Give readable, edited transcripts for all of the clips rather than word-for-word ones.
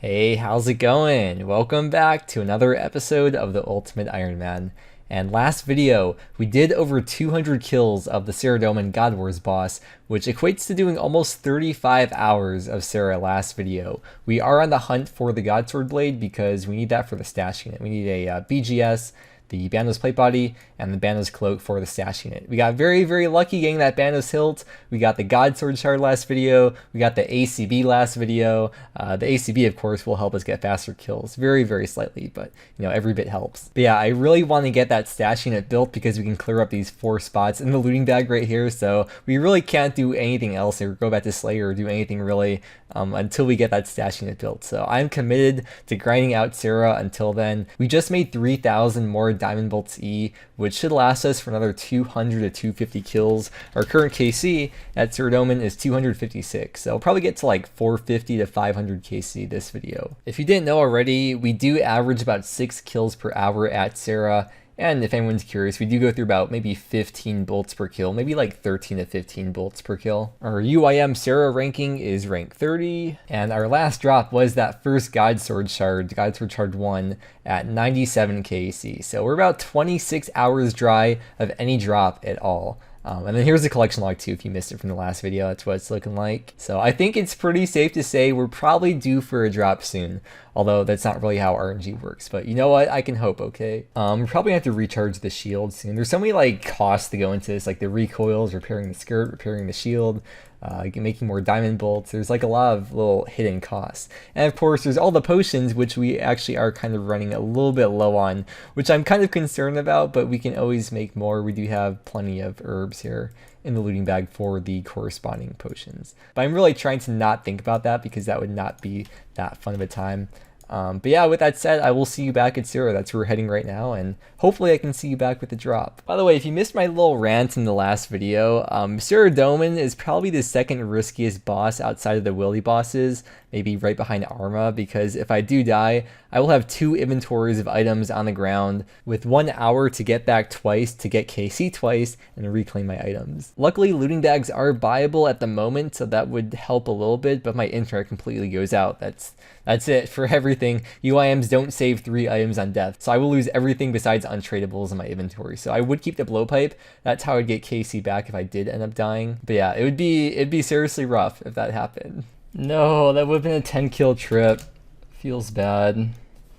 Hey, how's it going? Welcome back to another episode of the Ultimate Ironman. And last video, we did over 200 kills of the Saradomin God Wars boss, which equates to doing almost 35 hours of Sara last video. We are on the hunt for the godsword blade because we need that for the stash unit. We need a BGS, the Bandos plate body, and the Bandos cloak for the stash unit. We got very lucky getting that Bandos hilt. We got the godsword shard last video. We got the ACB last video. The ACB, of course, will help us get faster kills. Very slightly, but you know, every bit helps. But yeah, I really want to get that stash unit built because we can clear up these 4 spots in the looting bag right here. So we really can't do anything else or go back to Slayer or do anything really until we get that stash unit built. So I'm committed to grinding out Sara until then. We just made 3,000 more Diamond Bolts E, which should last us for another 200 to 250 kills. Our current KC at Saradomin is 256, so I'll probably get to like 450 to 500 KC this video. If you didn't know already, we do average about 6 kills per hour at Sara. And if anyone's curious, we do go through about maybe 15 bolts per kill, maybe like 13 to 15 bolts per kill. Our UIM Sara ranking is rank 30, and our last drop was that first Godsword shard, Godsword shard 1 at 97 KC. So we're about 26 hours dry of any drop at all. And then here's the collection log too, if you missed it from the last video. That's what it's looking like. So I think it's pretty safe to say we're probably due for a drop soon, although that's not really how RNG works. But you know what? I can hope, okay? We're probably gonna have to recharge the shield soon. There's so many like costs to go into this, like the recoils, repairing the skirt, repairing the shield, making more diamond bolts. There's like a lot of little hidden costs. And of course, there's all the potions, which we actually are kind of running a little bit low on, which I'm kind of concerned about, but we can always make more. We do have plenty of herbs here in the looting bag for the corresponding potions. But I'm really trying to not think about that because that would not be that fun of a time. But yeah, with that said, I will see you back at Sara. That's where we're heading right now, and hopefully I can see you back with the drop. By the way, if you missed my little rant in the last video, Saradomin is probably the second riskiest boss outside of the Willy bosses, maybe right behind Arma, because if I do die, I will have 2 inventories of items on the ground with 1 hour to get back twice, to get KC twice, and reclaim my items. Luckily, looting bags are buyable at the moment, so that would help a little bit, but my internet completely goes out. That's it for everything. UIMs don't save 3 items on death, so I will lose everything besides untradables in my inventory. So I would keep the blowpipe. That's how I'd get KC back if I did end up dying. But yeah, it'd be seriously rough if that happened. No, that would have been a 10 kill trip. Feels bad.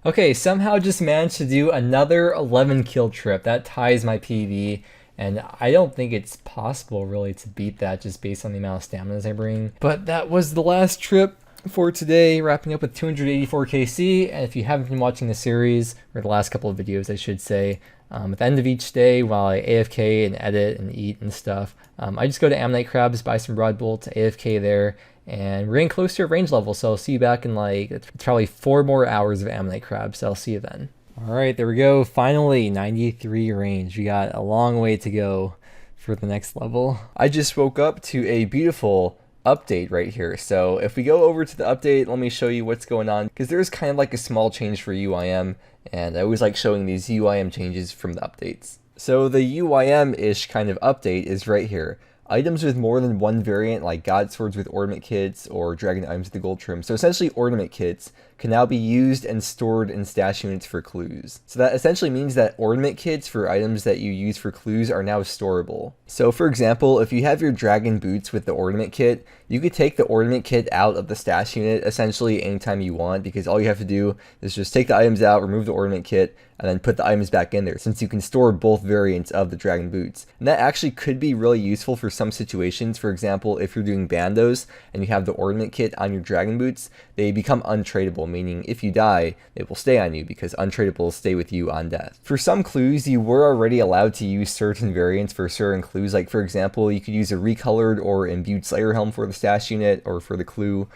Okay, somehow just managed to do another 11 kill trip. That ties my PB, and I don't think it's possible really to beat that just based on the amount of stamina I bring. But that was the last trip for today, wrapping up with 284 KC. And if you haven't been watching the series, or the last couple of videos I should say, at the end of each day while I AFK and edit and eat and stuff, I just go to Ammonite Crabs, buy some broad bolts, AFK there, and we're getting close to a range level, so I'll see you back in like, it's probably 4 more hours of Ammonite Crabs, so I'll see you then. Alright, there we go, finally 93 range. We got a long way to go for the next level. I just woke up to a beautiful update right here. So if we go over to the update, let me show you what's going on, because there's kind of like a small change for UIM, and I always like showing these UIM changes from the updates. So the UIM-ish kind of update is right here. Items with more than 1 variant, like God Swords with ornament kits or Dragon items with the gold trim. So essentially ornament kits can now be used and stored in stash units for clues. So that essentially means that ornament kits for items that you use for clues are now storable. So for example, if you have your dragon boots with the ornament kit, you could take the ornament kit out of the stash unit essentially anytime you want, because all you have to do is just take the items out, remove the ornament kit, and then put the items back in there, since you can store both variants of the dragon boots. And that actually could be really useful for some situations. For example, if you're doing bandos and you have the ornament kit on your dragon boots, they become untradeable, meaning if you die, it will stay on you because untradables stay with you on death. For some clues, you were already allowed to use certain variants for certain clues. Like for example, you could use a recolored or imbued Slayer helm for the stash unit or for the clue.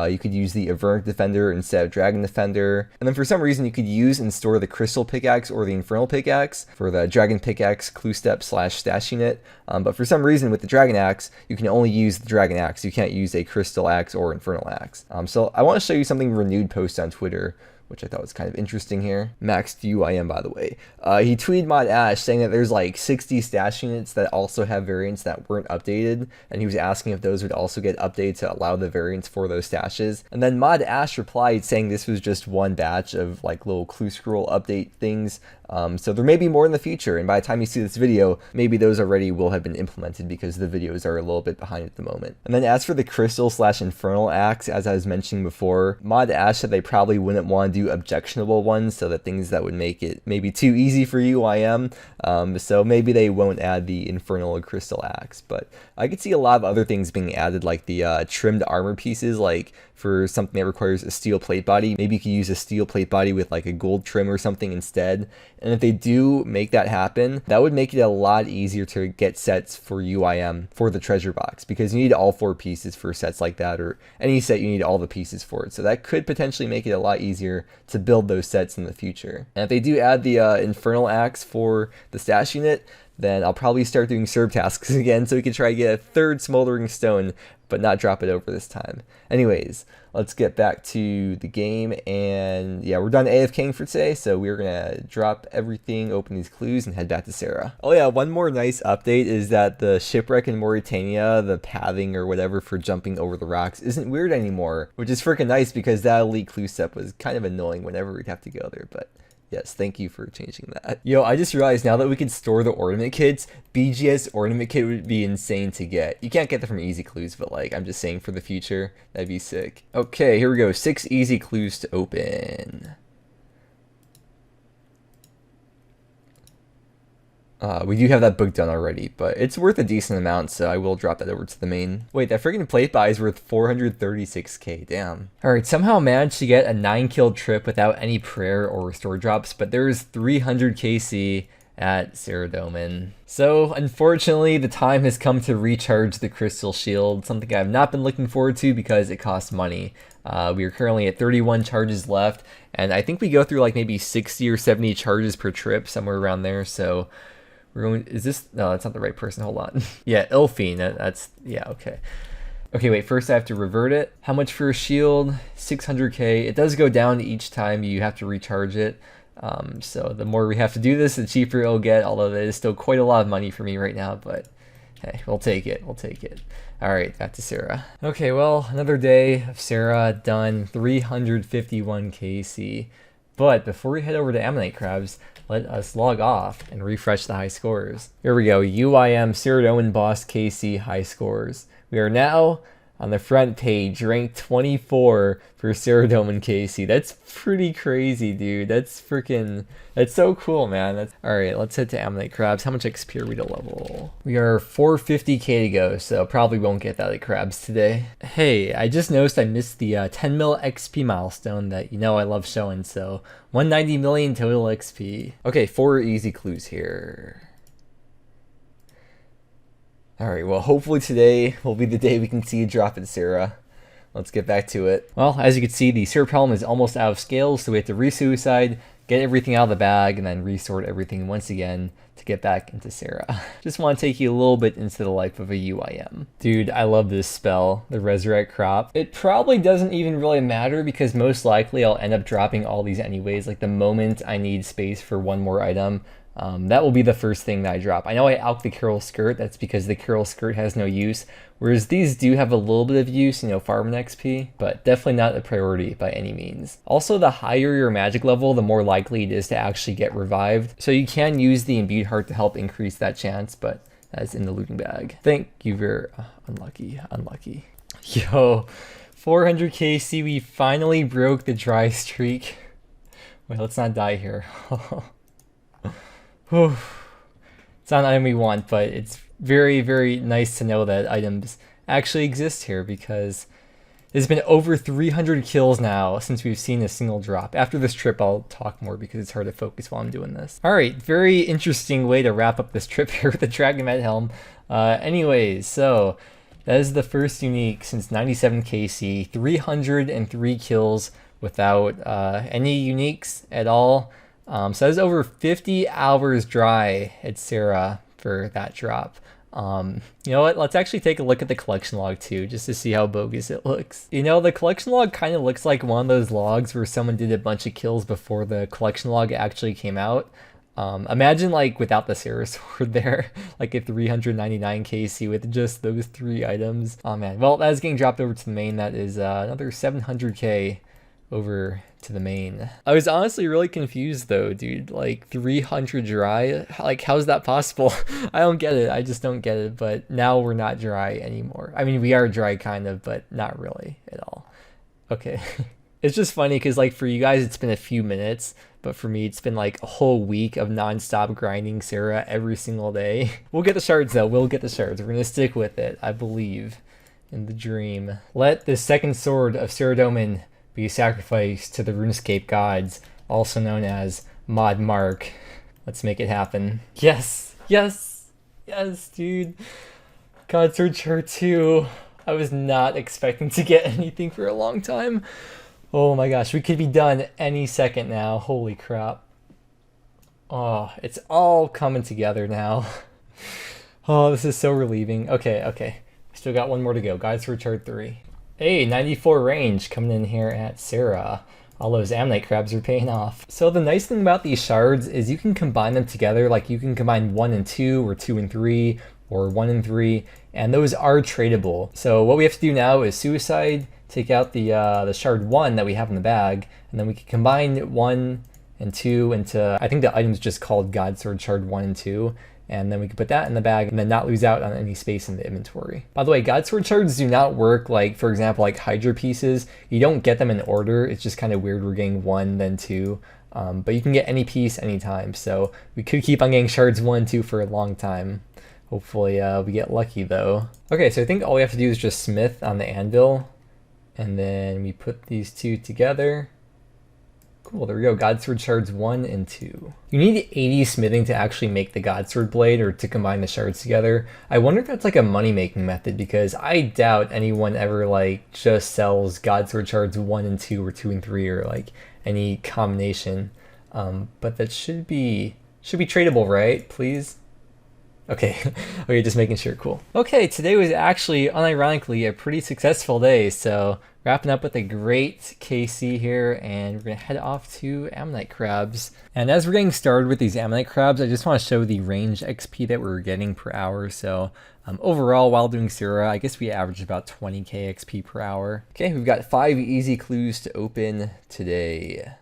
You could use the Avernic Defender instead of Dragon Defender. And then for some reason you could use and store the Crystal Pickaxe or the Infernal Pickaxe for the Dragon Pickaxe clue step / stash unit. But for some reason with the Dragon Axe, you can only use the Dragon Axe. You can't use a Crystal Axe or Infernal Axe. So I want to show you something Renewed post on Twitter, which I thought was kind of interesting here. Maxed UIM, by the way. He tweeted Mod Ash saying that there's like 60 stash units that also have variants that weren't updated, and he was asking if those would also get updated to allow the variants for those stashes. And then Mod Ash replied saying this was just one batch of like little clue scroll update things. So there may be more in the future, and by the time you see this video, maybe those already will have been implemented because the videos are a little bit behind at the moment. And then as for the crystal/infernal axe, as I was mentioning before, Mod Ash said they probably wouldn't want to do objectionable ones, so that things that would make it maybe too easy for UIM, so maybe they won't add the infernal or crystal axe. But I could see a lot of other things being added, like the trimmed armor pieces, like for something that requires a steel plate body. Maybe you could use a steel plate body with like a gold trim or something instead. And if they do make that happen, that would make it a lot easier to get sets for UIM for the treasure box, because you need all 4 pieces for sets like that, or any set you need all the pieces for it. So that could potentially make it a lot easier to build those sets in the future. And if they do add the infernal axe for the stash unit, then I'll probably start doing serb tasks again so we can try to get a 3rd smoldering stone, but not drop it over this time. Anyways, let's get back to the game, and yeah, we're done AFKing for today, so we're gonna drop everything, open these clues, and head back to Sara. Oh yeah, one more nice update is that the shipwreck in Mauritania, the pathing or whatever for jumping over the rocks, isn't weird anymore, which is freaking nice because that elite clue step was kind of annoying whenever we'd have to go there, but yes, thank you for changing that. Yo, I just realized now that we can store the ornament kits, BGS ornament kit would be insane to get. You can't get them from easy clues, but like, I'm just saying for the future, that'd be sick. Okay, here we go. 6 easy clues to open. We do have that book done already, but it's worth a decent amount, so I will drop that over to the main. Wait, that freaking plate buy is worth 436k, damn. Alright, somehow managed to get a 9-kill trip without any prayer or restore drops, but there's 300 KC at Saradomin. So, unfortunately, the time has come to recharge the crystal shield, something I've not been looking forward to because it costs money. We are currently at 31 charges left, and I think we go through like maybe 60 or 70 charges per trip, somewhere around there, so we're going, is this, no, that's not the right person, hold on. Yeah, Ilfine, that's, yeah, okay. Okay, wait, first I have to revert it. How much for a shield? 600k. It does go down each time you have to recharge it. So the more we have to do this, the cheaper it'll get, although that is still quite a lot of money for me right now, but hey, we'll take it, we'll take it. All right, back to Sara. Okay, well, another day of Sara done, 351 KC. But before we head over to Ammonite Crabs, let us log off and refresh the high scores. Here we go, UIM Saradomin Boss KC high scores. We are now on the front page, ranked 24 for Saradomin KC. That's pretty crazy, dude. That's freaking, that's so cool, man. All right, let's head to Ammonite Crabs. How much XP are we to level? We are 450k to go, so probably won't get that at Crabs today. Hey, I just noticed I missed the 10 mil XP milestone that you know I love showing, so 190 million total XP. Okay, 4 easy clues here. Alright, well, hopefully today will be the day we can see a drop in Sara. Let's get back to it. Well, as you can see, the Sara problem is almost out of scales, so we have to re-suicide, get everything out of the bag, and then resort everything once again to get back into Sara. Just want to take you a little bit into the life of a UIM. Dude, I love this spell, the Resurrect Crop. It probably doesn't even really matter because most likely I'll end up dropping all these anyways, like the moment I need space for one more item. That will be the first thing that I drop. I know I alk the Carol Skirt, that's because the Carol Skirt has no use, whereas these do have a little bit of use, you know, farming XP, but definitely not a priority by any means. Also, the higher your magic level, the more likely it is to actually get revived, so you can use the Imbued Heart to help increase that chance, but that's in the looting bag. Thank you very, unlucky. Yo, 400k C, we finally broke the dry streak. Wait, let's not die here. It's not an item we want, but it's very, very nice to know that items actually exist here because there's been over 300 kills now since we've seen a single drop. After this trip, I'll talk more because it's hard to focus while I'm doing this. All right, very interesting way to wrap up this trip here with the Dragon Med Helm. Anyways, so that is the first unique since 97 KC, 303 kills without any uniques at all. So that was over 50 hours dry at Sara for that drop. You know what? Let's actually take a look at the collection log too, just to see how bogus it looks. You know, the collection log kind of looks like one of those logs where someone did a bunch of kills before the collection log actually came out. Imagine like without the Sara sword there, like a 399 KC with just those 3 items. Oh man, well that is getting dropped over to the main. That is another 700k over to the main. I was honestly really confused though, dude. Like 300 dry, like how's that possible? I don't get it. I just don't get it. But now we're not dry anymore. I mean, we are dry kind of, but not really at all. Okay. It's just funny because like for you guys it's been a few minutes, but for me it's been like a whole week of non-stop grinding Sara every single day. We'll get the shards though. We'll get the shards. We're gonna stick with it. I believe in the dream. Let the second sword of Saradomin be sacrificed to the RuneScape gods, also known as Mod Mark. Let's make it happen. Yes! Yes! Yes, dude. Godsword Chart 2. I was not expecting to get anything for a long time. Oh my gosh, we could be done any second now. Holy crap. Oh, it's all coming together now. Oh, this is so relieving. Okay. Still got one more to go. Godsword Chart 3. Hey, 94 range coming in here at Sara. All those ammonite crabs are paying off. So the nice thing about these shards is you can combine them together. Like you can combine 1 and 2 or 2 and 3 or 1 and 3, and those are tradable. So what we have to do now is suicide, take out the shard 1 that we have in the bag, and then we can combine 1 and 2 into, I think the item's just called Godsword Shard 1 and 2. And then we can put that in the bag and then not lose out on any space in the inventory. By the way, Godsword shards do not work like, for example, like Hydra pieces. You don't get them in order. It's just kind of weird we're getting 1, then 2. But you can get any piece anytime. So we could keep on getting shards 1 and 2 for a long time. Hopefully we get lucky though. Okay, so I think all we have to do is just smith on the anvil. And then we put these 2 together. Cool, there we go. Godsword shards 1 and 2. You need 80 smithing to actually make the Godsword blade or to combine the shards together. I wonder if that's like a money-making method because I doubt anyone ever like just sells Godsword shards 1 and 2 or 2 and 3 or like any combination. But that should be tradable, right? Please? Okay, okay, just making sure, cool. Okay, today was actually, unironically, a pretty successful day, so wrapping up with a great KC here, and we're gonna head off to ammonite crabs. And as we're getting started with these ammonite crabs, I just want to show the range XP that we're getting per hour. So overall, while doing Sara, I guess we averaged about 20k XP per hour. Okay, we've got 5 easy clues to open today.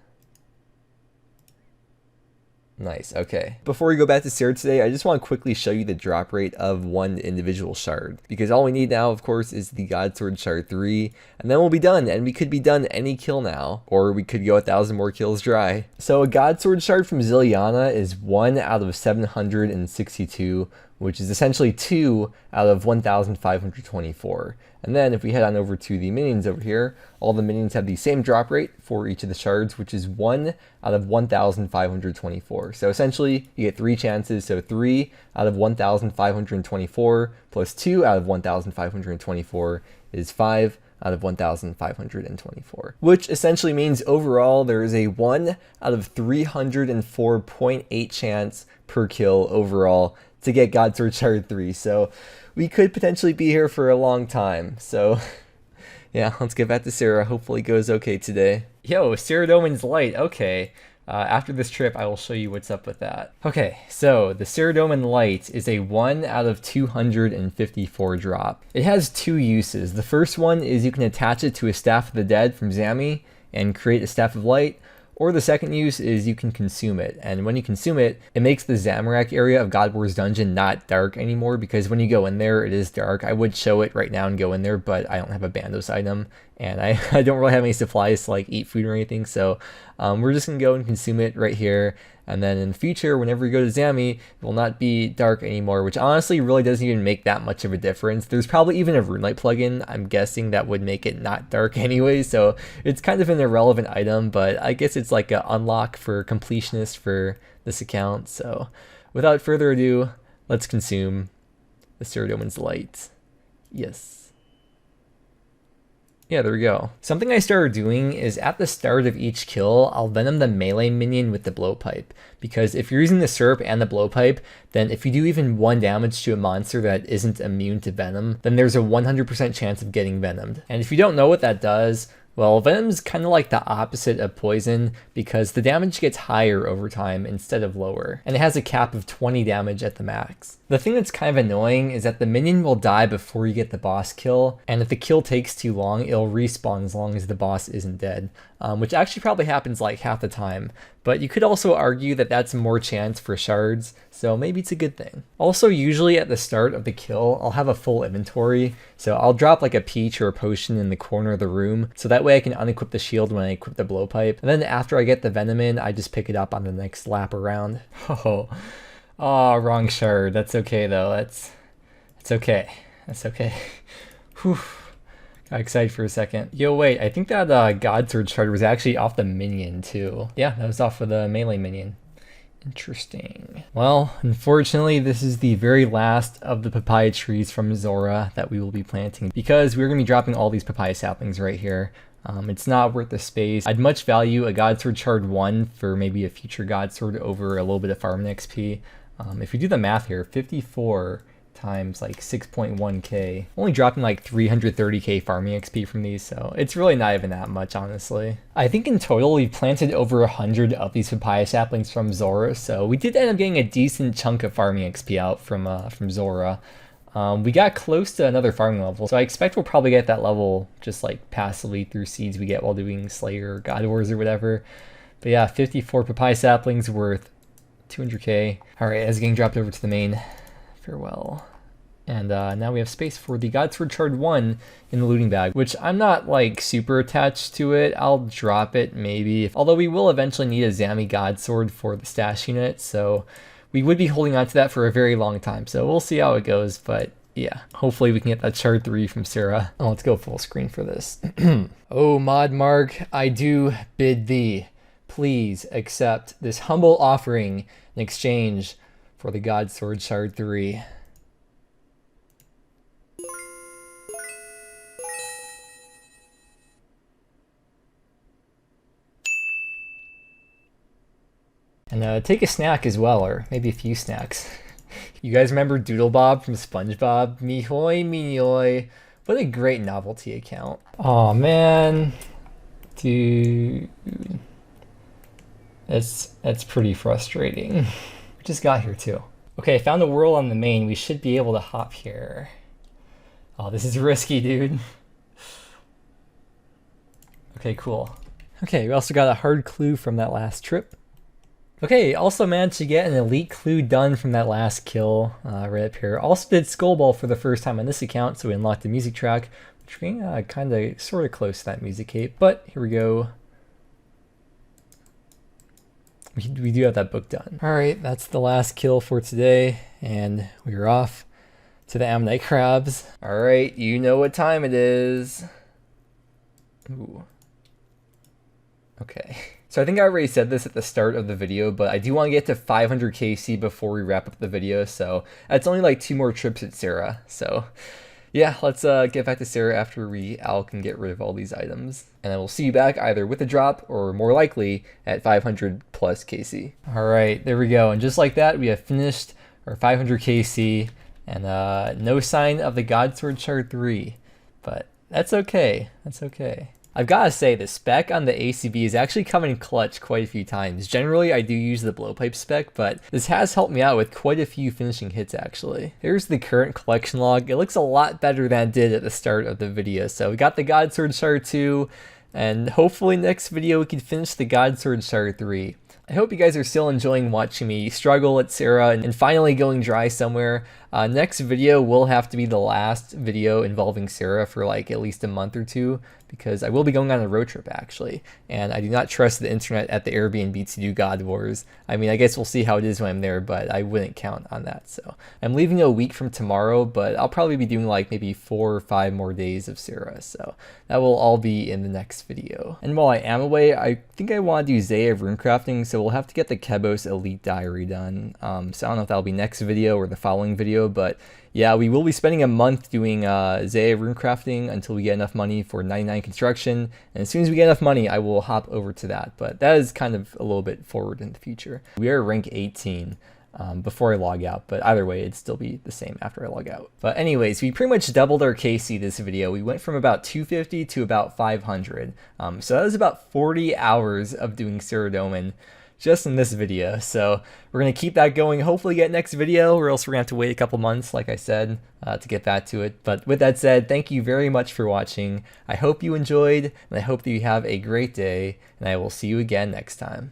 Nice, okay. Before we go back to Sara today, I just want to quickly show you the drop rate of one individual shard. Because all we need now, of course, is the Godsword Shard 3, and then we'll be done, and we could be done any kill now. Or we could go 1,000 more kills dry. So a Godsword Shard from Zilliana is 1 out of 762, which is essentially 2 out of 1,524. And then if we head on over to the minions over here, all the minions have the same drop rate for each of the shards, which is 1 out of 1,524. So essentially you get 3 chances. So 3 out of 1,524 plus 2 out of 1,524 is 5 out of 1,524, which essentially means overall there is a 1 out of 304.8 chance per kill overall to get Godsword Shard 3. So we could potentially be here for a long time. So yeah, let's get back to Sara. Hopefully it goes okay today. Yo, Saradomin's light. Okay. After this trip, I will show you what's up with that. Okay, so the Saradomin light is a 1 out of 254 drop. It has 2 uses. The first one is you can attach it to a Staff of the Dead from Zami and create a Staff of Light. Or the second use is you can consume it, and when you consume it, it makes the Zamorak area of God War's dungeon not dark anymore, because when you go in there, it is dark. I would show it right now and go in there, but I don't have a Bandos item, and I don't really have any supplies to like eat food or anything, so we're just gonna go and consume it right here, and then in the future, whenever we go to Zami, it will not be dark anymore, which honestly really doesn't even make that much of a difference. There's probably even a Runelight plugin, I'm guessing, that would make it not dark anyway, so it's kind of an irrelevant item, but I guess it's like an unlock for completionists for this account. So without further ado, let's consume the Saradomin's light. Yes. Yeah, there we go. Something I started doing is at the start of each kill, I'll venom the melee minion with the blowpipe. Because if you're using the syrup and the blowpipe, then if you do even 1 damage to a monster that isn't immune to venom, then there's a 100% chance of getting venomed. And if you don't know what that does, well, venom's kind of like the opposite of poison because the damage gets higher over time instead of lower, and it has a cap of 20 damage at the max. The thing that's kind of annoying is that the minion will die before you get the boss kill, and if the kill takes too long, it'll respawn as long as the boss isn't dead, which actually probably happens like half the time. But you could also argue that that's more chance for shards, so maybe it's a good thing. Also, usually at the start of the kill, I'll have a full inventory, so I'll drop like a peach or a potion in the corner of the room, so that way I can unequip the shield when I equip the blowpipe, and then after I get the venom in, I just pick it up on the next lap around. Oh, wrong shard. That's okay though. That's okay. That's okay. Whew. Got excited for a second. Yo, wait, I think that godsword shard was actually off the minion too. Yeah, that was off of the melee minion. Interesting. Well, unfortunately, this is the very last of the papaya trees from Zora that we will be planting because we're going to be dropping all these papaya saplings right here. It's not worth the space. I'd much value a godsword shard 1 for maybe a future godsword over a little bit of farming XP. If you do the math here, 54 times like 6.1k, only dropping like 330k farming XP from these, so it's really not even that much, honestly. I think in total we planted over 100 of these papaya saplings from Zora, so we did end up getting a decent chunk of farming XP out from Zora. We got close to another farming level, so I expect we'll probably get that level just like passively through seeds we get while doing Slayer or God Wars or whatever. But yeah, 54 papaya saplings worth 200k. Alright, that's getting dropped over to the main. Farewell. And now we have space for the godsword shard 1 in the looting bag, which I'm not like super attached to it. I'll drop it maybe, although we will eventually need a Zami godsword for the stash unit, so we would be holding on to that for a very long time, so we'll see how it goes. But yeah, hopefully we can get that shard 3 from Sara. Oh, let's go full screen for this. Oh, Mod Mark, I do bid thee, please accept this humble offering in exchange for the godsword shard 3. And take a snack as well, or maybe a few snacks. You guys remember Doodlebob from SpongeBob? Mihoy, mihoy. What a great novelty account. Aw, man. Dude. That's pretty frustrating. We just got here too. Okay, I found a world on the main. We should be able to hop here. Oh, this is risky, dude. Okay, cool. Okay, we also got a hard clue from that last trip. Okay, also managed to get an elite clue done from that last kill right up here. Also did Skullball for the first time on this account, so we unlocked the music track, which we're getting kind of sort of close to that music cape, but here we go. We do have that book done. Alright, that's the last kill for today, and we're off to the Ammonite crabs. Alright, you know what time it is. Ooh. Okay. So I think I already said this at the start of the video, but I do want to get to 500 KC before we wrap up the video, so that's only like 2 more trips at Sara. So yeah, let's get back to Sara after we alch and get rid of all these items. And I will see you back either with a drop or more likely at 500 plus KC. Alright, there we go. And just like that, we have finished our 500 KC and no sign of the godsword shard 3, but that's okay. That's okay. I've got to say, the spec on the ACB is actually come in clutch quite a few times. Generally, I do use the blowpipe spec, but this has helped me out with quite a few finishing hits, actually. Here's the current collection log. It looks a lot better than it did at the start of the video. So we got the godsword shard 2, and hopefully next video we can finish the godsword shard 3. I hope you guys are still enjoying watching me struggle at Sara and finally going dry somewhere. Next video will have to be the last video involving Sara for like at least a month or 2, because I will be going on a road trip actually, and I do not trust the internet at the Airbnb to do God Wars. I mean, I guess we'll see how it is when I'm there, but I wouldn't count on that. So I'm leaving a week from tomorrow, but I'll probably be doing like maybe 4 or 5 more days of Sara, so that will all be in the next video. And while I am away, I think I want to do Zaya of Runecrafting crafting, so we'll have to get the Kebos Elite Diary done. So I don't know if that'll be next video or the following video, but yeah, we will be spending a month doing Zaya rune crafting until we get enough money for 99 construction, and as soon as we get enough money, I will hop over to that, but that is kind of a little bit forward in the future. We are rank 18. Before I log out, but either way it'd still be the same after I log out. But anyways, we pretty much doubled our KC this video. We went from about 250 to about 500. So that was about 40 hours of doing Saradomin just in this video. So we're gonna keep that going, hopefully get next video, or else we're gonna have to wait a couple months, like I said, to get back to it. But with that said, thank you very much for watching. I hope you enjoyed, and I hope that you have a great day, and I will see you again next time.